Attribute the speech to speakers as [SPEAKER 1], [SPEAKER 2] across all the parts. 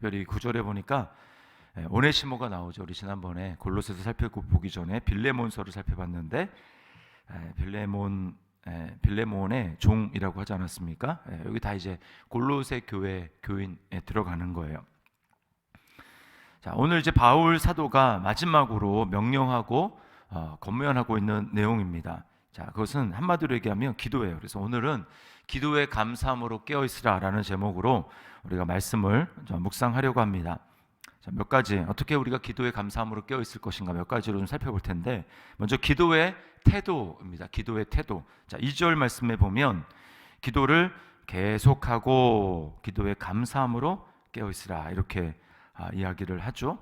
[SPEAKER 1] 특별히 9절에 보니까 오네시모가 나오죠. 우리 지난번에 골로새서 살펴보기 전에 빌레몬서를 살펴봤는데 빌레몬의 종이라고 하지 않았습니까? 여기 다 이제 골로새 교회 교인에 들어가는 거예요. 자, 오늘 이제 바울 사도가 마지막으로 명령하고 권면하고 있는 내용입니다. 자, 그것은 한마디로 얘기하면 기도예요. 그래서 오늘은 기도에 감사함으로 깨어있으라라는 제목으로 우리가 말씀을 묵상하려고 합니다. 자, 몇 가지 어떻게 우리가 기도에 감사함으로 깨어있을 것인가 몇 가지로 좀 살펴볼 텐데, 먼저 기도의 태도입니다. 기도의 태도. 자, 2절 말씀에 보면 기도를 계속하고 기도에 감사함으로 깨어있으라 이렇게 이야기를 하죠.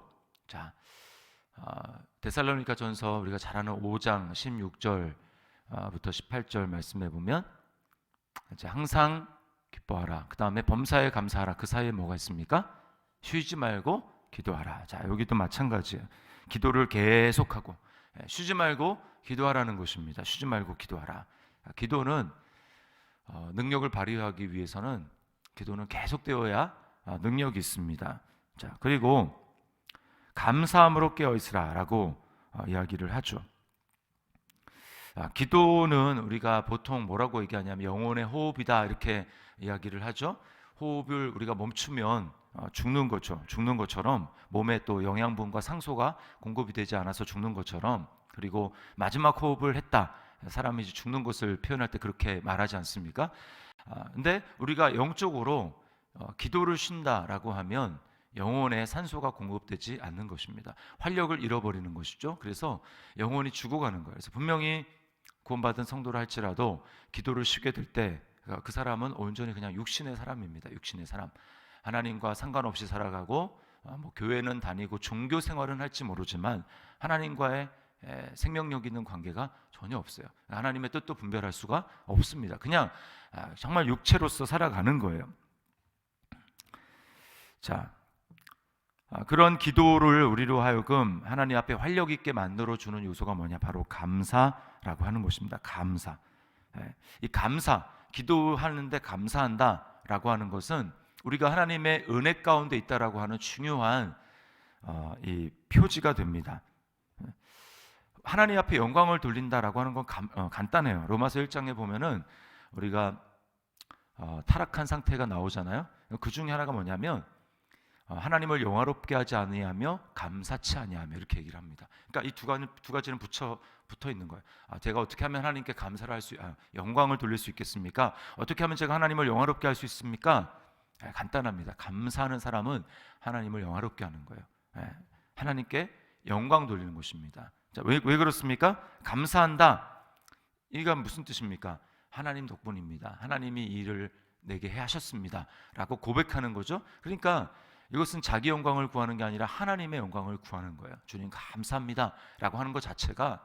[SPEAKER 1] 자, 데살로니가 전서 우리가 잘 아는 5장 16절부터 18절 말씀에 보면 이제 항상 기뻐하라, 그 다음에 범사에 감사하라, 그 사이에 뭐가 있습니까? 쉬지 말고 기도하라. 자, 여기도 마찬가지예요. 기도를 계속하고 쉬지 말고 기도하라는 것입니다. 쉬지 말고 기도하라. 기도는 능력을 발휘하기 위해서는 기도는 계속되어야 능력이 있습니다. 자, 그리고 감사함으로 깨어있으라 라고 이야기를 하죠. 기도는 우리가 보통 뭐라고 얘기하냐면 영혼의 호흡이다 이렇게 이야기를 하죠. 호흡을 우리가 멈추면 죽는 거죠. 죽는 것처럼 몸에 또 영양분과 상소가 공급이 되지 않아서 죽는 것처럼, 그리고 마지막 호흡을 했다, 사람이 이제 죽는 것을 표현할 때 그렇게 말하지 않습니까? 근데 우리가 영적으로 기도를 쉰다라고 하면 영혼에 산소가 공급되지 않는 것입니다. 활력을 잃어버리는 것이죠. 그래서 영혼이 죽어가는 거예요. 그래서 분명히 구원받은 성도를 할지라도 기도를 쉬게 될 때 그 사람은 온전히 그냥 육신의 사람입니다. 육신의 사람. 하나님과 상관없이 살아가고 뭐 교회는 다니고 종교 생활은 할지 모르지만 하나님과의 생명력 있는 관계가 전혀 없어요. 하나님의 뜻도 분별할 수가 없습니다. 그냥 정말 육체로서 살아가는 거예요. 자, 그런 기도를 우리로 하여금 하나님 앞에 활력 있게 만들어주는 요소가 뭐냐? 바로 감사라고 하는 것입니다. 감사. 이 감사, 기도하는데 감사한다라고 하는 것은 우리가 하나님의 은혜 가운데 있다라고 하는 중요한 이 표지가 됩니다. 하나님 앞에 영광을 돌린다라고 하는 건 간단해요. 로마서 1장에 보면은 우리가 타락한 상태가 나오잖아요. 그 중에 하나가 뭐냐면 하나님을 영화롭게 하지 아니하며 감사치 아니하며 이렇게 얘기를 합니다. 그러니까 이 두 가지는 붙어 있는 거예요. 제가 어떻게 하면 하나님께 감사를 할 수, 영광을 돌릴 수 있겠습니까? 어떻게 하면 제가 하나님을 영화롭게 할 수 있습니까? 간단합니다. 감사하는 사람은 하나님을 영화롭게 하는 거예요. 하나님께 영광 돌리는 것입니다. 자, 왜 그렇습니까? 감사한다. 이게 무슨 뜻입니까? 하나님 덕분입니다. 하나님이 이 일을 내게 해 하셨습니다 라고 고백하는 거죠. 그러니까 이것은 자기 영광을 구하는 게 아니라 하나님의 영광을 구하는 거예요. 주님 감사합니다 라고 하는 것 자체가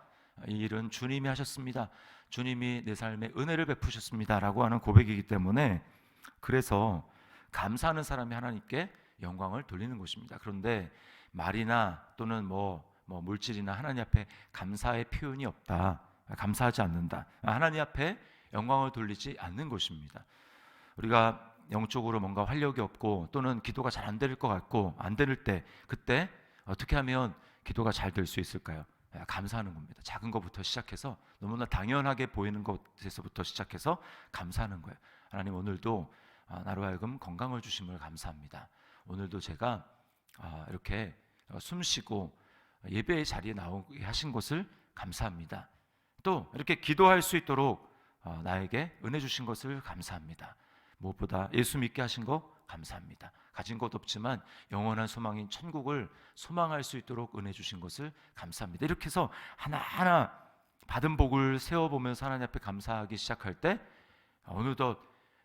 [SPEAKER 1] 이 일은 주님이 하셨습니다, 주님이 내 삶에 은혜를 베푸셨습니다 라고 하는 고백이기 때문에, 그래서 감사하는 사람이 하나님께 영광을 돌리는 것입니다. 그런데 말이나 또는 뭐 물질이나 하나님 앞에 감사의 표현이 없다, 감사하지 않는다, 하나님 앞에 영광을 돌리지 않는 것입니다. 우리가 영적으로 뭔가 활력이 없고 또는 기도가 잘 안 될 것 같고 안 될 때, 그때 어떻게 하면 기도가 잘 될 수 있을까요? 감사하는 겁니다. 작은 것부터 시작해서 너무나 당연하게 보이는 것에서부터 시작해서 감사하는 거예요. 하나님, 오늘도 나로 하여금 건강을 주심을 감사합니다. 오늘도 제가 이렇게 숨쉬고 예배의 자리에 나오게 하신 것을 감사합니다. 또 이렇게 기도할 수 있도록 나에게 은혜 주신 것을 감사합니다. 무엇보다 예수 믿게 하신 거 감사합니다. 가진 것 없지만 영원한 소망인 천국을 소망할 수 있도록 은혜 주신 것을 감사합니다. 이렇게 해서 하나하나 받은 복을 세워보면서 하나님 앞에 감사하기 시작할 때 어느덧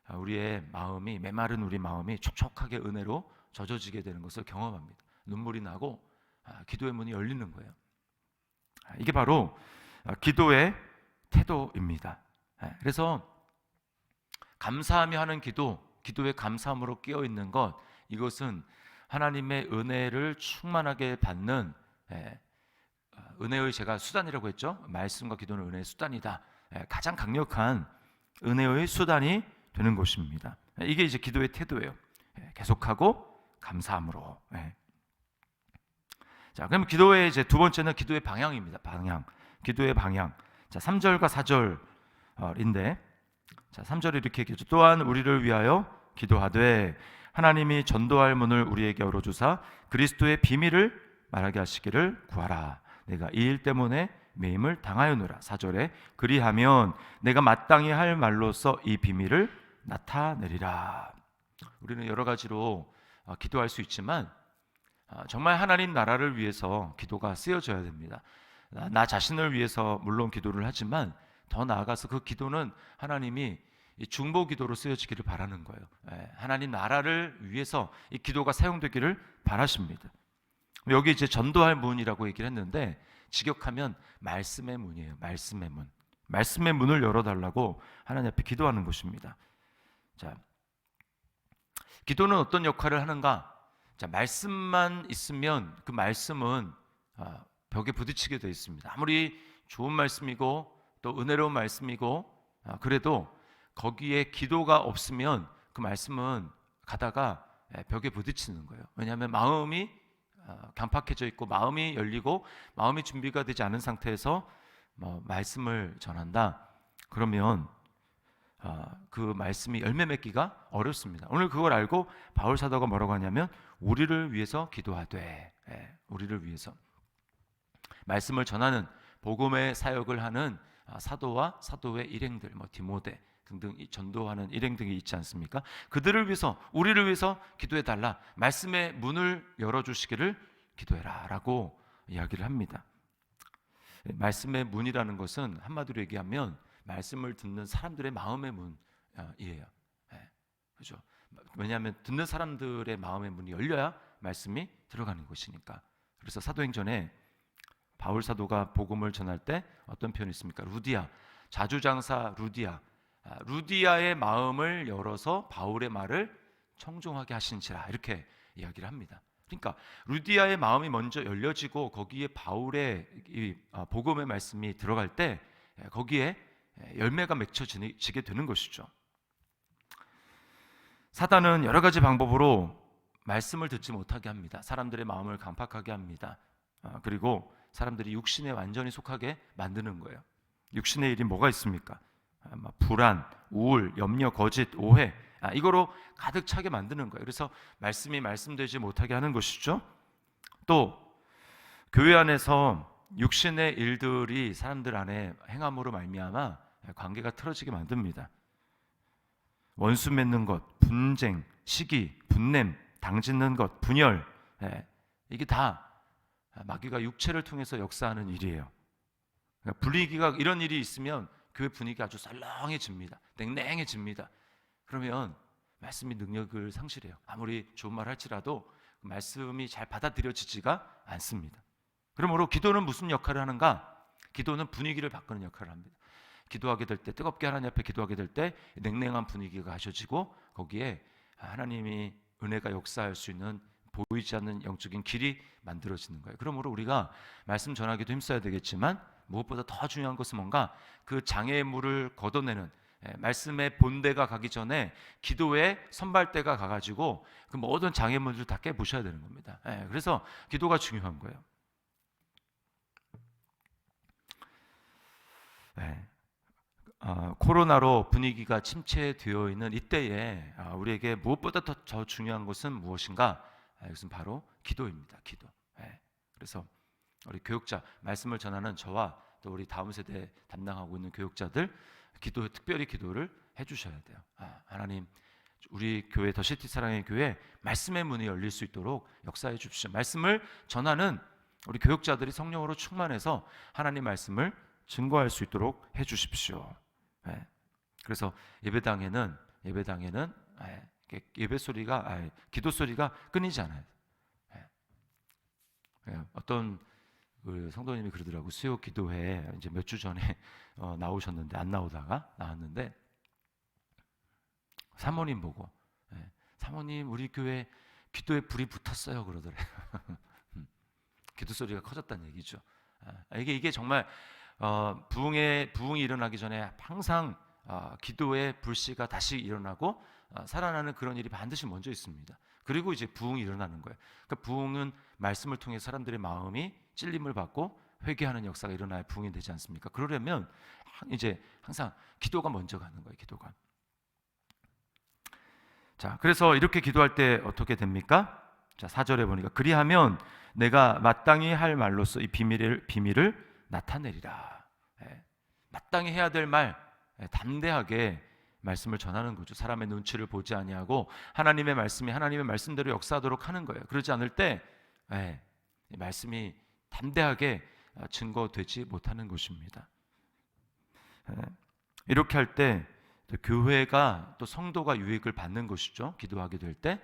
[SPEAKER 1] 우리의 마음이, 메마른 우리 마음이 촉촉하게 은혜로 젖어지게 되는 것을 경험합니다. 눈물이 나고 기도의 문이 열리는 거예요. 이게 바로 기도의 태도입니다. 그래서 감사하며 하는 기도의 감사함으로 깨어있는 것, 이것은 하나님의 은혜를 충만하게 받는 은혜의, 제가 수단이라고 했죠. 말씀과 기도는 은혜의 수단이다. 가장 강력한 은혜의 수단이 되는 것입니다. 이게 이제 기도의 태도예요. 계속하고 감사함으로. 예. 자, 그럼 기도의 이제 두 번째는 기도의 방향입니다. 방향. 기도의 방향. 자, 3절과 4절인데, 자, 3절에 이렇게 얘기하죠. 또한 우리를 위하여 기도하되 하나님이 전도할 문을 우리에게 열어주사 그리스도의 비밀을 말하게 하시기를 구하라. 내가 이 일 때문에 매임을 당하였노라. 4절에 그리하면 내가 마땅히 할 말로써 이 비밀을 나타내리라. 우리는 여러 가지로 기도할 수 있지만 정말 하나님 나라를 위해서 기도가 쓰여져야 됩니다. 나 자신을 위해서 물론 기도를 하지만 더 나아가서 그 기도는 하나님이 중보 기도로 쓰여지기를 바라는 거예요. 하나님 나라를 위해서 이 기도가 사용되기를 바라십니다. 여기 이제 전도할 문이라고 얘기를 했는데 직역하면 말씀의 문이에요. 말씀의 문. 말씀의 문을 열어달라고 하나님 앞에 기도하는 것입니다. 자, 기도는 어떤 역할을 하는가? 자, 말씀만 있으면 그 말씀은 벽에 부딪히게 되어 있습니다. 아무리 좋은 말씀이고 또 은혜로운 말씀이고 그래도 거기에 기도가 없으면 그 말씀은 가다가 벽에 부딪히는 거예요. 왜냐하면 마음이 강팍해져 있고 마음이 열리고 마음이 준비가 되지 않은 상태에서 말씀을 전한다. 그러면 그 말씀이 열매 맺기가 어렵습니다. 오늘 그걸 알고 바울 사도가 뭐라고 하냐면 우리를 위해서 기도하되, 우리를 위해서 말씀을 전하는 복음의 사역을 하는 사도와 사도의 일행들, 디모데 등등 전도하는 일행 등이 있지 않습니까? 그들을 위해서, 우리를 위해서 기도해 달라. 말씀의 문을 열어주시기를 기도해라라고 이야기를 합니다. 말씀의 문이라는 것은 한마디로 얘기하면 말씀을 듣는 사람들의 마음의 문이에요. 그죠? 왜냐하면 듣는 사람들의 마음의 문이 열려야 말씀이 들어가는 것이니까. 그래서 사도행전에 바울 사도가 복음을 전할 때 어떤 표현이 있습니까? 루디아, 자주장사 루디아. 루디아의 마음을 열어서 바울의 말을 청종하게 하신지라 이렇게 이야기를 합니다. 그러니까 루디아의 마음이 먼저 열려지고 거기에 바울의 이 복음의 말씀이 들어갈 때 거기에 열매가 맺혀지게 되는 것이죠. 사단은 여러 가지 방법으로 말씀을 듣지 못하게 합니다. 사람들의 마음을 강팍하게 합니다. 그리고 사람들이 육신에 완전히 속하게 만드는 거예요. 육신의 일이 뭐가 있습니까? 불안, 우울, 염려, 거짓, 오해, 이거로 가득 차게 만드는 거예요. 그래서 말씀이 말씀되지 못하게 하는 것이죠. 또 교회 안에서 육신의 일들이 사람들 안에 행함으로 말미암아 관계가 틀어지게 만듭니다. 원수 맺는 것, 분쟁, 시기, 분냄, 당짓는 것, 분열, 이게 다 마귀가 육체를 통해서 역사하는 일이에요. 그러니까 분위기가 이런 일이 있으면 그 분위기가 아주 썰렁해집니다. 냉랭해집니다. 그러면 말씀이 능력을 상실해요. 아무리 좋은 말 할지라도 말씀이 잘 받아들여지지가 않습니다. 그러므로 기도는 무슨 역할을 하는가? 기도는 분위기를 바꾸는 역할을 합니다. 기도하게 될 때, 뜨겁게 하나님 앞에 기도하게 될 때 냉랭한 분위기가 가셔지고 거기에 하나님이 은혜가 역사할 수 있는 보이지 않는 영적인 길이 만들어지는 거예요. 그러므로 우리가 말씀 전하기도 힘써야 되겠지만 무엇보다 더 중요한 것은 뭔가 그 장애물을 걷어내는 말씀의 본대가 가기 전에 기도의 선발대가 가가지고 그 모든 장애물을 다 깨부셔야 되는 겁니다. 그래서 기도가 중요한 거예요. 코로나로 분위기가 침체되어 있는 이때에 우리에게 무엇보다 더 중요한 것은 무엇인가? 이것은 바로 기도입니다. 기도. 그래서 우리 교육자, 말씀을 전하는 저와 또 우리 다음 세대 담당하고 있는 교육자들 특별히 기도를 해주셔야 돼요. 하나님, 우리 교회 더시티 사랑의 교회 말씀의 문이 열릴 수 있도록 역사해 주십시오. 말씀을 전하는 우리 교육자들이 성령으로 충만해서 하나님 말씀을 증거할 수 있도록 해 주십시오. 그래서 예배당에는 예배 소리가 기도 소리가 끊이지 않아요. 어떤 그 성도님이 그러더라고. 수요 기도회 이제 몇 주 전에 나오셨는데 안 나오다가 나왔는데 사모님 보고 사모님 우리 교회 기도에 불이 붙었어요 그러더래요. 기도 소리가 커졌다는 얘기죠. 이게 정말 부흥이 일어나기 전에 항상 기도의 불씨가 다시 일어나고 살아나는 그런 일이 반드시 먼저 있습니다. 그리고 이제 부흥이 일어나는 거예요. 그러니까 부흥은 말씀을 통해 사람들의 마음이 찔림을 받고 회개하는 역사가 일어나야 부흥이 되지 않습니까? 그러려면 이제 항상 기도가 먼저 가는 거예요. 기도가. 자, 그래서 이렇게 기도할 때 어떻게 됩니까? 자, 4절에 보니까 그리하면 내가 마땅히 할 말로써 이 비밀을 나타내리라. 마땅히 해야 될 말, 담대하게 말씀을 전하는 거죠. 사람의 눈치를 보지 아니하고 하나님의 말씀이 하나님의 말씀대로 역사하도록 하는 거예요. 그러지 않을 때 말씀이 담대하게 증거되지 못하는 것입니다. 이렇게 할 때 교회가 또 성도가 유익을 받는 것이죠. 기도하게 될 때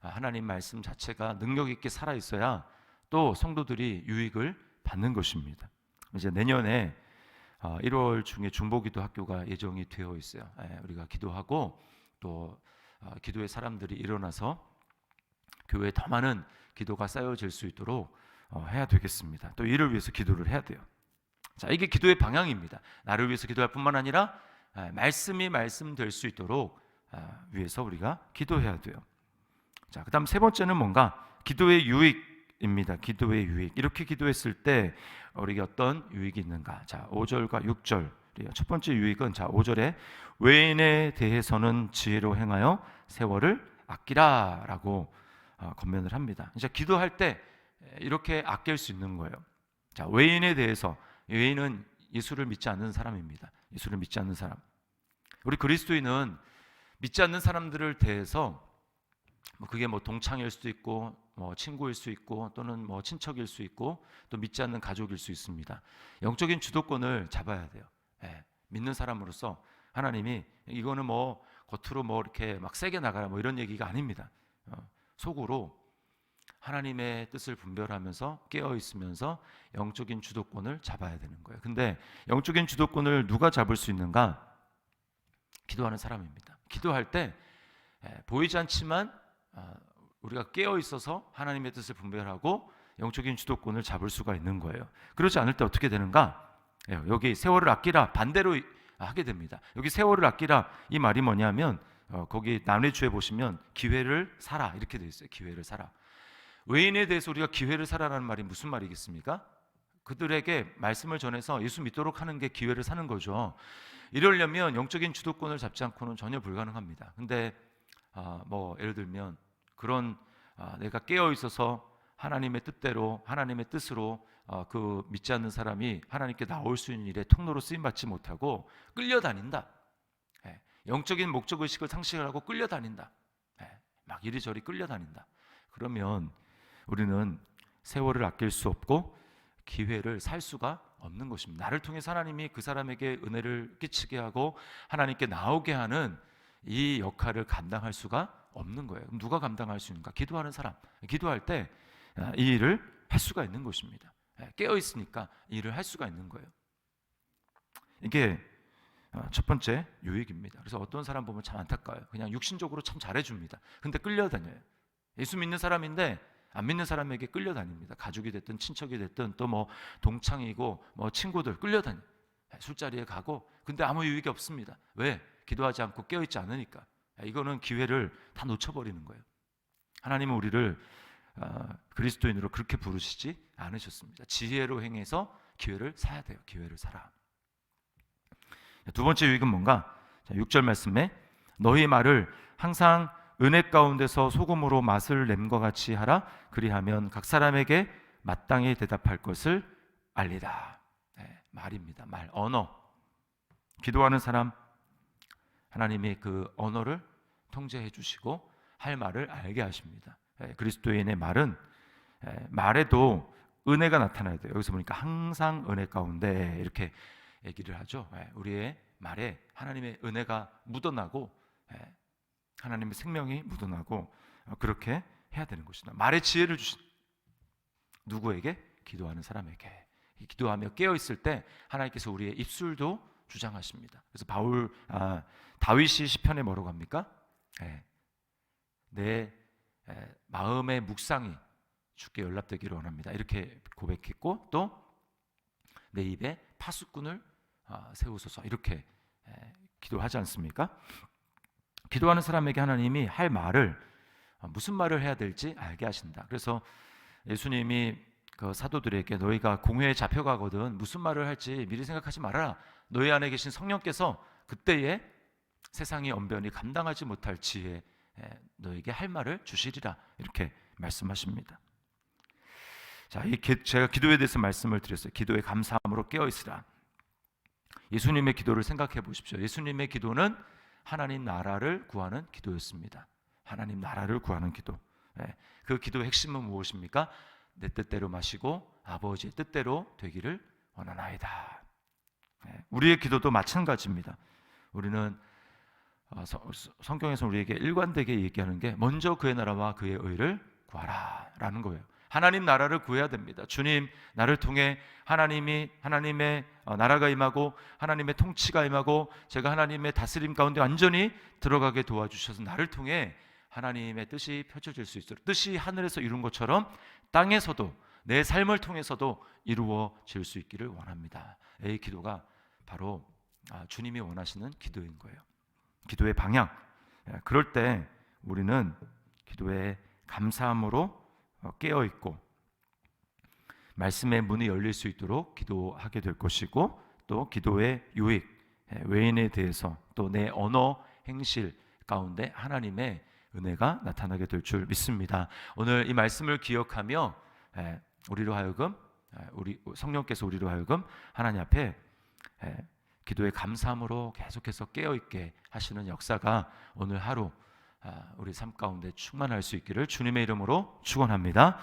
[SPEAKER 1] 하나님 말씀 자체가 능력 있게 살아 있어야 또 성도들이 유익을 받는 것입니다. 이제 내년에 1월 중에 중보기도 학교가 예정이 되어 있어요. 우리가 기도하고 또 기도의 사람들이 일어나서 교회에 더 많은 기도가 쌓여질 수 있도록 해야 되겠습니다. 또 이를 위해서 기도를 해야 돼요. 자, 이게 기도의 방향입니다. 나를 위해서 기도할 뿐만 아니라 말씀이 말씀될 수 있도록 위해서 우리가 기도해야 돼요. 자, 그다음 세 번째는 뭔가 기도의 유익입니다. 기도의 유익. 이렇게 기도했을 때 우리에게 어떤 유익이 있는가? 자, 5절과 6절. 첫 번째 유익은 자, 5절에 외인에 대해서는 지혜로 행하여 세월을 아끼라라고 권면을 합니다. 이제 기도할 때 이렇게 아낄 수 있는 거예요. 자, 외인에 대해서, 외인은 예수를 믿지 않는 사람입니다. 예수를 믿지 않는 사람. 우리 그리스도인은 믿지 않는 사람들을 대해서 그게 동창일 수도 있고 친구일 수 있고 또는 친척일 수 있고 또 믿지 않는 가족일 수 있습니다. 영적인 주도권을 잡아야 돼요. 믿는 사람으로서 하나님이 이거는 겉으로 이렇게 막 세게 나가라 이런 얘기가 아닙니다. 속으로 하나님의 뜻을 분별하면서 깨어 있으면서 영적인 주도권을 잡아야 되는 거예요. 근데 영적인 주도권을 누가 잡을 수 있는가? 기도하는 사람입니다. 기도할 때 보이지 않지만 우리가 깨어 있어서 하나님의 뜻을 분별하고 영적인 주도권을 잡을 수가 있는 거예요. 그렇지 않을 때 어떻게 되는가? 여기 세월을 아끼라 반대로 하게 됩니다. 여기 세월을 아끼라 이 말이 뭐냐면 거기 남해주에 보시면 기회를 사라 이렇게 되어 있어요. 기회를 사라. 외인에 대해서 우리가 기회를 사라라는 말이 무슨 말이겠습니까? 그들에게 말씀을 전해서 예수 믿도록 하는 게 기회를 사는 거죠. 이러려면 영적인 주도권을 잡지 않고는 전혀 불가능합니다. 근데 예를 들면 그런 내가 깨어 있어서 하나님의 뜻대로 하나님의 뜻으로 그 믿지 않는 사람이 하나님께 나올 수 있는 일에 통로로 쓰임 받지 못하고 끌려다닌다. 영적인 목적 의식을 상실하고 끌려다닌다. 막 이리저리 끌려다닌다. 그러면 우리는 세월을 아낄 수 없고 기회를 살 수가 없는 것입니다. 나를 통해서 하나님이 그 사람에게 은혜를 끼치게 하고 하나님께 나오게 하는 이 역할을 감당할 수가 없는 거예요. 그럼 누가 감당할 수 있는가? 기도하는 사람. 기도할 때 이 일을 할 수가 있는 것입니다. 깨어 있으니까 이 일을 할 수가 있는 거예요. 이게 첫 번째 유익입니다. 그래서 어떤 사람 보면 참 안타까워요. 그냥 육신적으로 참 잘해줍니다. 근데 끌려다녀요. 예수 믿는 사람인데 안 믿는 사람에게 끌려다닙니다. 가족이 됐든 친척이 됐든 또 동창이고 친구들 끌려다녀요. 술자리에 가고 근데 아무 유익이 없습니다. 왜? 기도하지 않고 깨어있지 않으니까. 이거는 기회를 다 놓쳐버리는 거예요. 하나님은 우리를 그리스도인으로 그렇게 부르시지 않으셨습니다. 지혜로 행해서 기회를 사야 돼요. 기회를 사라. 두 번째 유익은 뭔가? 6절 말씀에 너희 말을 항상 은혜 가운데서 소금으로 맛을 냄과 같이 하라. 그리하면 각 사람에게 마땅히 대답할 것을 알리라. 말입니다. 말, 언어. 기도하는 사람 하나님이 그 언어를 통제해 주시고 할 말을 알게 하십니다. 그리스도인의 말은 말에도 은혜가 나타나야 돼요. 여기서 보니까 항상 은혜 가운데 이렇게 얘기를 하죠. 우리의 말에 하나님의 은혜가 묻어나고 하나님의 생명이 묻어나고 그렇게 해야 되는 것이다. 말에 지혜를 주신 누구에게? 기도하는 사람에게. 기도하며 깨어 있을 때 하나님께서 우리의 입술도 주장하십니다. 그래서 다윗이 시편에 뭐라고 합니까? 내 마음의 묵상이 주께 연락되기를 원합니다. 이렇게 고백했고 또 내 입에 파수꾼을 세우소서 이렇게 기도하지 않습니까? 기도하는 사람에게 하나님이 할 말을 무슨 말을 해야 될지 알게 하신다. 그래서 예수님이 그 사도들에게 너희가 공회에 잡혀가거든 무슨 말을 할지 미리 생각하지 말아라. 너희 안에 계신 성령께서 그때에 세상의 언변이 감당하지 못할 지혜 너에게 할 말을 주시리라 이렇게 말씀하십니다. 자, 제가 기도에 대해서 말씀을 드렸어요. 기도에 감사함으로 깨어 있으라. 예수님의 기도를 생각해 보십시오. 예수님의 기도는 하나님 나라를 구하는 기도였습니다. 하나님 나라를 구하는 기도. 그 기도의 핵심은 무엇입니까? 내 뜻대로 마시고 아버지의 뜻대로 되기를 원하나이다. 우리의 기도도 마찬가지입니다. 우리는 성경에서 우리에게 일관되게 얘기하는 게 먼저 그의 나라와 그의 의를 구하라 라는 거예요. 하나님 나라를 구해야 됩니다. 주님 나를 통해 하나님의 나라가 임하고 하나님의 통치가 임하고 제가 하나님의 다스림 가운데 완전히 들어가게 도와주셔서 나를 통해 하나님의 뜻이 펼쳐질 수 있도록 뜻이 하늘에서 이룬 것처럼 땅에서도 내 삶을 통해서도 이루어질 수 있기를 원합니다. 이 기도가 바로 주님이 원하시는 기도인 거예요. 기도의 방향. 그럴 때 우리는 기도에 감사함으로 깨어 있고 말씀의 문이 열릴 수 있도록 기도하게 될 것이고 또 기도의 유익, 외인에 대해서 또 내 언어, 행실 가운데 하나님의 은혜가 나타나게 될 줄 믿습니다. 오늘 이 말씀을 기억하며 우리로 하여금 우리 성령께서 우리로 하여금 하나님 앞에 기도에 감사함으로 계속해서 깨어있게 하시는 역사가 오늘 하루 우리 삶 가운데 충만할 수 있기를 주님의 이름으로 축원합니다.